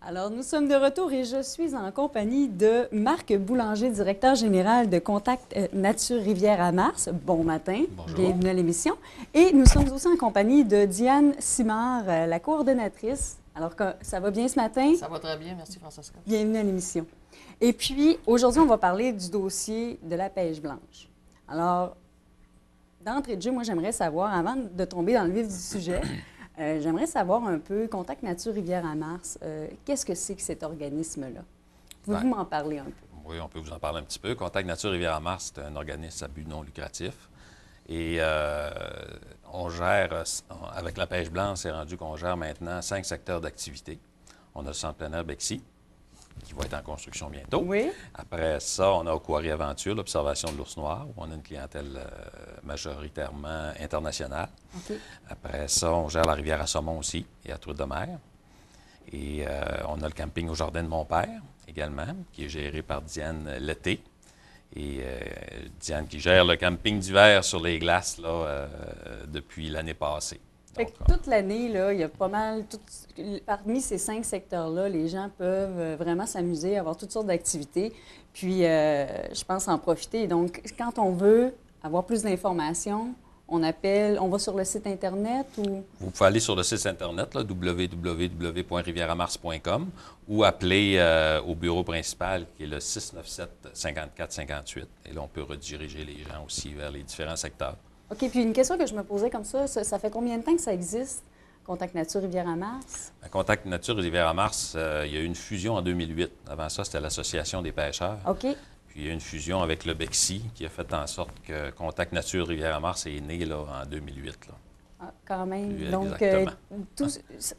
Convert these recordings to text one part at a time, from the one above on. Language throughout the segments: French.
Alors, nous sommes de retour et je suis en compagnie de Marc Boulanger, directeur général de Contact Nature Rivière-à-Mars. Bon matin. Bonjour. Bienvenue à l'émission. Et nous sommes aussi en compagnie de Diane Simard, la coordonnatrice. Alors, ça va bien ce matin? Ça va très bien, merci Francesca. Bienvenue à l'émission. Et puis, aujourd'hui, on va parler du dossier de la pêche blanche. Alors, d'entrée de jeu, moi, j'aimerais savoir, avant de tomber dans le vif du sujet, j'aimerais savoir un peu, Contact Nature Rivière-à-Mars, qu'est-ce que c'est que cet organisme-là? Pouvez-vous m'en parler un peu? Oui, on peut vous en parler un petit peu. Contact Nature Rivière-à-Mars, c'est un organisme à but non lucratif. Et on gère, avec la pêche blanche, c'est rendu qu'on gère maintenant 5 secteurs d'activité. On a le centre plein air Bexy, qui va être en construction bientôt. Oui. Après ça, on a Aquarie Aventure, l'observation de l'ours noir, où on a une clientèle majoritairement internationale. OK. Après ça, on gère la rivière à saumon aussi et à truite de mer. Et on a le camping au Jardin de mon père également, qui est géré par Diane l'été. Et Diane qui gère le camping d'hiver sur les glaces là, depuis l'année passée. Fait que toute l'année, là, il y a pas mal, parmi ces 5 secteurs-là, les gens peuvent vraiment s'amuser, avoir toutes sortes d'activités, puis je pense en profiter. Donc, quand on veut avoir plus d'informations, on appelle, on va sur le site Internet ou... Vous pouvez aller sur le site Internet, www.rivièreamars.com, ou appeler au bureau principal, qui est le 697-5458. Et là, on peut rediriger les gens aussi vers les différents secteurs. OK, puis une question que je me posais comme ça fait combien de temps que ça existe, Contact Nature Rivière-à-Mars? À Contact Nature Rivière-à-Mars, il y a eu une fusion en 2008. Avant ça, c'était l'Association des pêcheurs. OK. Puis il y a eu une fusion avec le Bexy qui a fait en sorte que Contact Nature Rivière-à-Mars est né là, en 2008. Là. Ah, quand même. Oui, donc, exactement.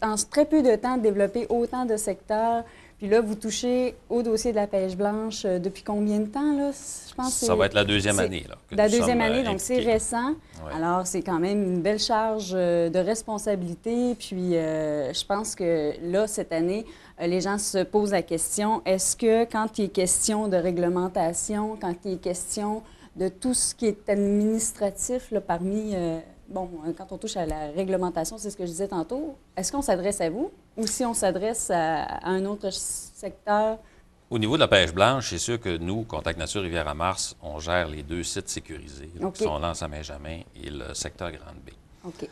en très peu de temps, développer autant de secteurs. Puis là, vous touchez au dossier de la pêche blanche depuis combien de temps, là? Je pense que ça va être la deuxième année. Là, la deuxième année, donc c'est récent. Oui. Alors, c'est quand même une belle charge de responsabilité. Puis, je pense que là, cette année, les gens se posent la question, est-ce que quand il est question de réglementation, quand il est question de tout ce qui est administratif, là, parmi... quand on touche à la réglementation, c'est ce que je disais tantôt, est-ce qu'on s'adresse à vous ou si on s'adresse à un autre secteur? Au niveau de la pêche blanche, c'est sûr que nous, Contact Nature Rivière-à-Mars, on gère les 2 sites sécurisés, là, qui sont Lens à Benjamin et le secteur Grande-Baie. OK.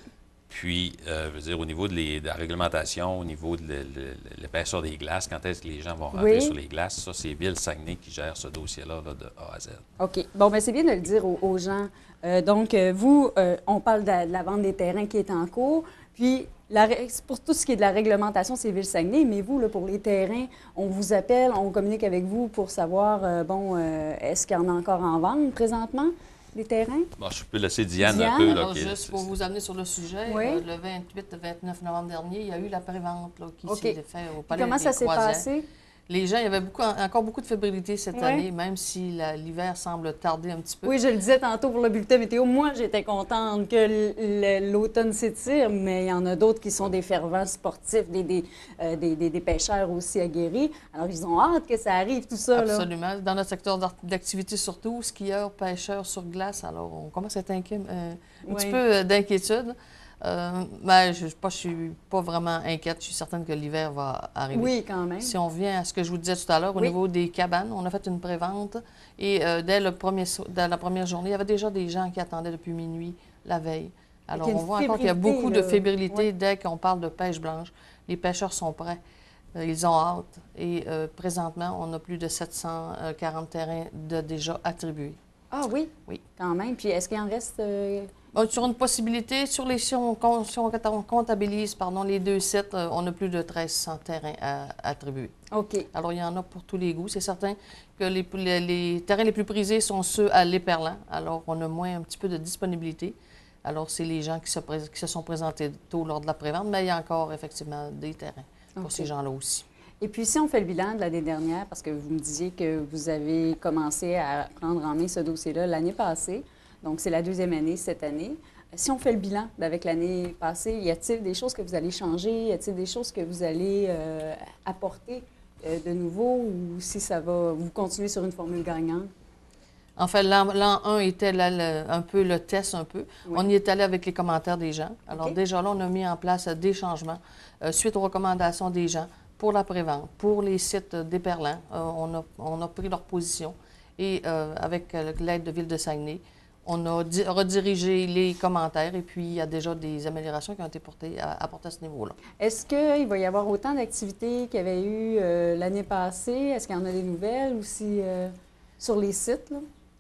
Puis, je veux dire, au niveau de la réglementation, au niveau de l'épaisseur des glaces, quand est-ce que les gens vont rentrer sur les glaces, ça, c'est Ville-Saguenay qui gère ce dossier-là là, de A à Z. OK. Bon, bien, c'est bien de le dire aux gens. Donc, vous, on parle de la vente des terrains qui est en cours, puis pour tout ce qui est de la réglementation, c'est Ville-Saguenay, mais vous, là, pour les terrains, on vous appelle, on communique avec vous pour savoir, est-ce qu'il y en a encore en vente présentement, les terrains? Bon, je peux laisser Diane un peu. Là, alors, juste pour vous amener sur le sujet, oui. Le 28-29 novembre dernier, il y a eu la prévente là, qui s'est faite au Palais Comment des ça s'est Croisets. passé? Les gens, il y avait encore beaucoup de fébrilité cette année, même si l'hiver semble tarder un petit peu. Oui, je le disais tantôt pour le bulletin météo. Moi, j'étais contente que l'automne s'étire, mais il y en a d'autres qui sont des fervents sportifs, des pêcheurs aussi aguerris. Alors, ils ont hâte que ça arrive, tout ça. Absolument. Là. Dans notre secteur d'activité surtout, skieurs, pêcheurs sur glace, alors on commence à être inquiet, un petit peu d'inquiétude. Mais je ne suis pas vraiment inquiète. Je suis certaine que l'hiver va arriver. Oui, quand même. Si on revient à ce que je vous disais tout à l'heure, au niveau des cabanes, on a fait une prévente et dès la première journée, il y avait déjà des gens qui attendaient depuis minuit la veille. Alors, on voit encore qu'il y a beaucoup de fébrilité dès qu'on parle de pêche blanche. Les pêcheurs sont prêts. Ils ont hâte. Et présentement, on a plus de 740 terrains déjà attribués. Ah oui? Oui. Quand même. Puis est-ce qu'il en reste... Sur une possibilité, si on comptabilise les 2 sites, on a plus de 1300 terrains à attribuer. OK. Alors, il y en a pour tous les goûts. C'est certain que les terrains les plus prisés sont ceux à l'Éperlan. Alors, on a moins un petit peu de disponibilité. Alors, c'est les gens qui se sont présentés tôt lors de la prévente, mais il y a encore effectivement des terrains pour ces gens-là aussi. Et puis, si on fait le bilan de l'année dernière, parce que vous me disiez que vous avez commencé à prendre en main ce dossier-là l'année passée, donc c'est la 2e année cette année. Si on fait le bilan avec l'année passée, y a-t-il des choses que vous allez changer? Y a-t-il des choses que vous allez apporter de nouveau ou si ça va, vous continuez sur une formule gagnante? En fait, l'an 1 était un peu le test, un peu. Oui. On y est allé avec les commentaires des gens. Alors, déjà là, on a mis en place des changements suite aux recommandations des gens pour la prévente, pour les sites déperlants. On a pris leur position et avec l'aide de Ville de Saguenay, on a redirigé les commentaires et puis il y a déjà des améliorations qui ont été apportées à ce niveau-là. Est-ce qu'il va y avoir autant d'activités qu'il y avait eu l'année passée? Est-ce qu'il y en a des nouvelles aussi sur les sites, là?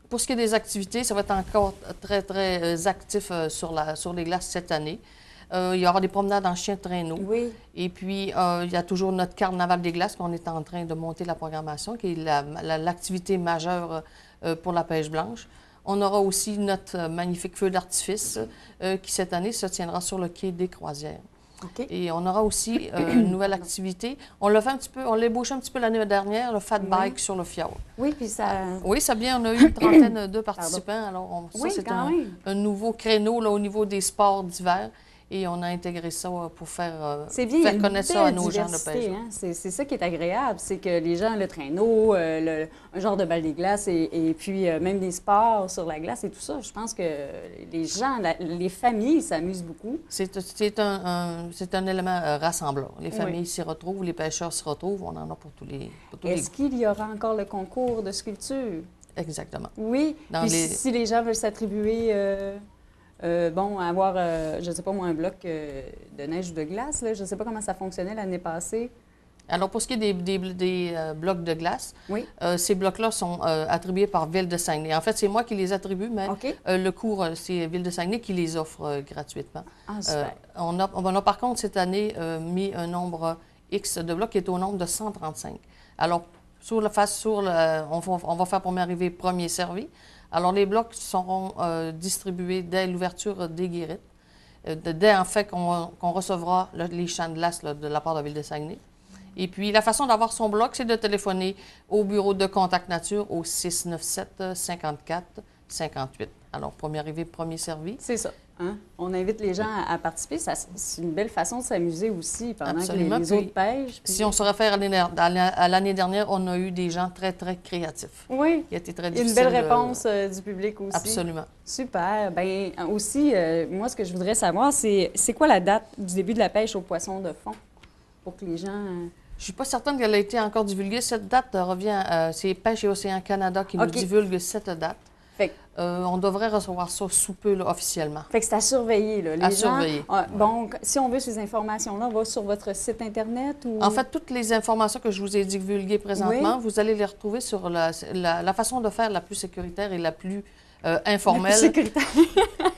Pour ce qui est des activités, ça va être encore très, très actif sur les glaces cette année. Il y aura des promenades en chien de traîneau. Oui. Et puis, il y a toujours notre carnaval des glaces qu'on est en train de monter la programmation, qui est l'activité majeure pour la pêche blanche. On aura aussi notre magnifique feu d'artifice qui, cette année, se tiendra sur le quai des Croisières. OK. Et on aura aussi une nouvelle activité. On l'a fait un petit peu, on l'a ébauché un petit peu l'année dernière, le fat bike sur le fjord. Oui, puis ça... Oui, ça bien, on a eu une trentaine de participants. Alors, ça, c'est un nouveau créneau là, au niveau des sports d'hiver. Et on a intégré ça pour faire connaître ça à nos gens de pêche. Hein? C'est ça qui est agréable, c'est que les gens, le traîneau, un genre de balle des glaces et puis même des sports sur la glace et tout ça, je pense que les gens, les familles s'amusent beaucoup. C'est un élément rassembleur. Les familles s'y retrouvent, les pêcheurs s'y retrouvent, on en a pour tous les Est-ce qu'il y aura encore le concours de sculpture? Exactement. Oui, puis si les gens veulent s'attribuer... avoir, je ne sais pas moi, un bloc de neige ou de glace, là, je ne sais pas comment ça fonctionnait l'année passée. Alors, pour ce qui est des blocs de glace, oui. Ces blocs-là sont attribués par Ville de Saguenay. En fait, c'est moi qui les attribue, mais le cours, c'est Ville de Saguenay qui les offre gratuitement. Ah, super. On a par contre, cette année, mis un nombre X de blocs qui est au nombre de 135. Alors, on va faire premier arrivé, premier servi. Alors, les blocs seront distribués dès l'ouverture des guérites, dès en fait qu'on recevra les champs de glace de la part de la Ville de Saguenay. Et puis, la façon d'avoir son bloc, c'est de téléphoner au bureau de Contact Nature au 697-54-58. Alors, premier arrivé, premier servi. C'est ça. Hein? On invite les gens à participer. C'est une belle façon de s'amuser aussi pendant Absolument. que les autres pêchent. Puis... Si on se réfère à l'année dernière, on a eu des gens très, très créatifs. Oui. Il a été très difficile. Une belle réponse du public aussi. Absolument. Super. Bien, aussi, moi, ce que je voudrais savoir, c'est quoi la date du début de la pêche aux poissons de fond pour que les gens... Je ne suis pas certaine qu'elle a été encore divulguée. Cette date revient... c'est Pêche et Océan Canada qui nous divulgue cette date. On devrait recevoir ça sous peu, là, officiellement. Fait que c'est à surveiller, là. Surveiller. Bon, si on veut ces informations-là, on va sur votre site Internet ou... En fait, toutes les informations que je vous ai divulguées présentement, vous allez les retrouver sur la façon de faire la plus sécuritaire et la plus informelle. La plus sécuritaire.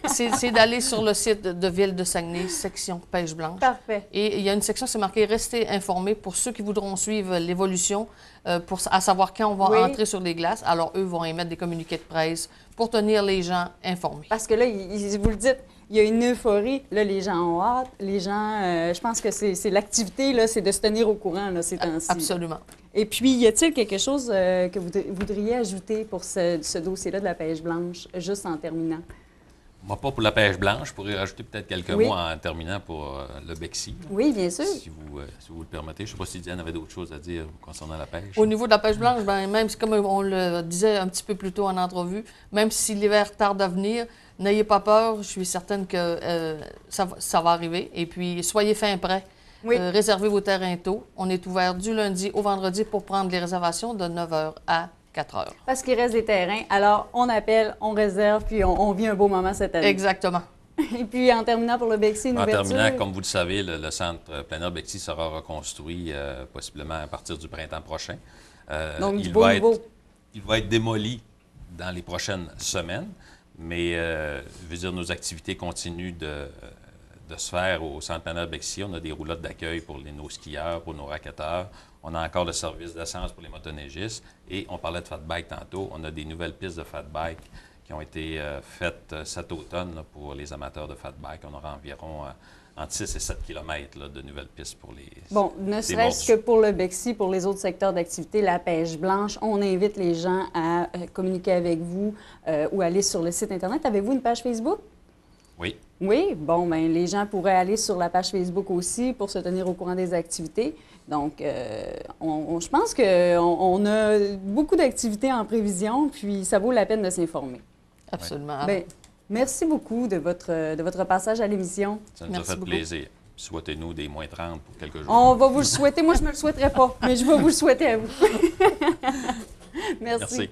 C'est d'aller sur le site de Ville de Saguenay, section pêche blanche. Parfait. Et il y a une section, c'est marqué « Restez informés » pour ceux qui voudront suivre l'évolution, à savoir quand on va entrer sur les glaces. Alors, eux vont émettre des communiqués de presse pour tenir les gens informés. Parce que là, vous le dites, il y a une euphorie. Là, les gens ont hâte. Les gens, je pense que c'est l'activité, là, c'est de se tenir au courant, là, ces temps-ci. Absolument. Et puis, y a-t-il quelque chose que vous voudriez ajouter pour ce dossier-là de la pêche blanche, juste en terminant? Moi, pas pour la pêche blanche. Je pourrais rajouter peut-être quelques mots en terminant pour le BEXI. Oui, bien sûr. Si vous le permettez. Je ne sais pas si Diane avait d'autres choses à dire concernant la pêche. Au niveau de la pêche blanche, bien, même si, comme on le disait un petit peu plus tôt en entrevue, même si l'hiver tarde à venir, n'ayez pas peur. Je suis certaine que ça va arriver. Et puis, soyez fin prêts. Oui. Réservez vos terrains tôt. On est ouvert du lundi au vendredi pour prendre les réservations de 9h à 4h. Parce qu'il reste des terrains. Alors, on appelle, on réserve, puis on vit un beau moment cette année. Exactement. Et puis, en terminant pour le BEXI, une ouverture... En terminant, comme vous le savez, le centre plein air BEXI sera reconstruit possiblement à partir du printemps prochain. Donc, il va être démoli dans les prochaines semaines, mais je veux dire, nos activités continuent de se faire au centre plein air BEXI. On a des roulottes d'accueil pour nos skieurs, pour nos racketteurs. On a encore le service d'essence pour les motoneigistes. Et on parlait de fat bike tantôt. On a des nouvelles pistes de fat bike qui ont été faites cet automne là, pour les amateurs de fat bike. On aura environ entre 6 et 7 km là, de nouvelles pistes pour les... Bon, ne serait-ce que pour le BEXI, pour les autres secteurs d'activité, la pêche blanche, on invite les gens à communiquer avec vous ou aller sur le site Internet. Avez-vous une page Facebook? Oui. Oui? Bon, bien, les gens pourraient aller sur la page Facebook aussi pour se tenir au courant des activités. Donc, je pense qu'on a beaucoup d'activités en prévision, puis ça vaut la peine de s'informer. Absolument. Bien, merci beaucoup de votre passage à l'émission. Ça nous a fait plaisir. souhaitez-nous des moins 30 pour quelques jours. On va vous le souhaiter. Moi, je ne me le souhaiterais pas, mais je vais vous le souhaiter à vous. Merci. Merci.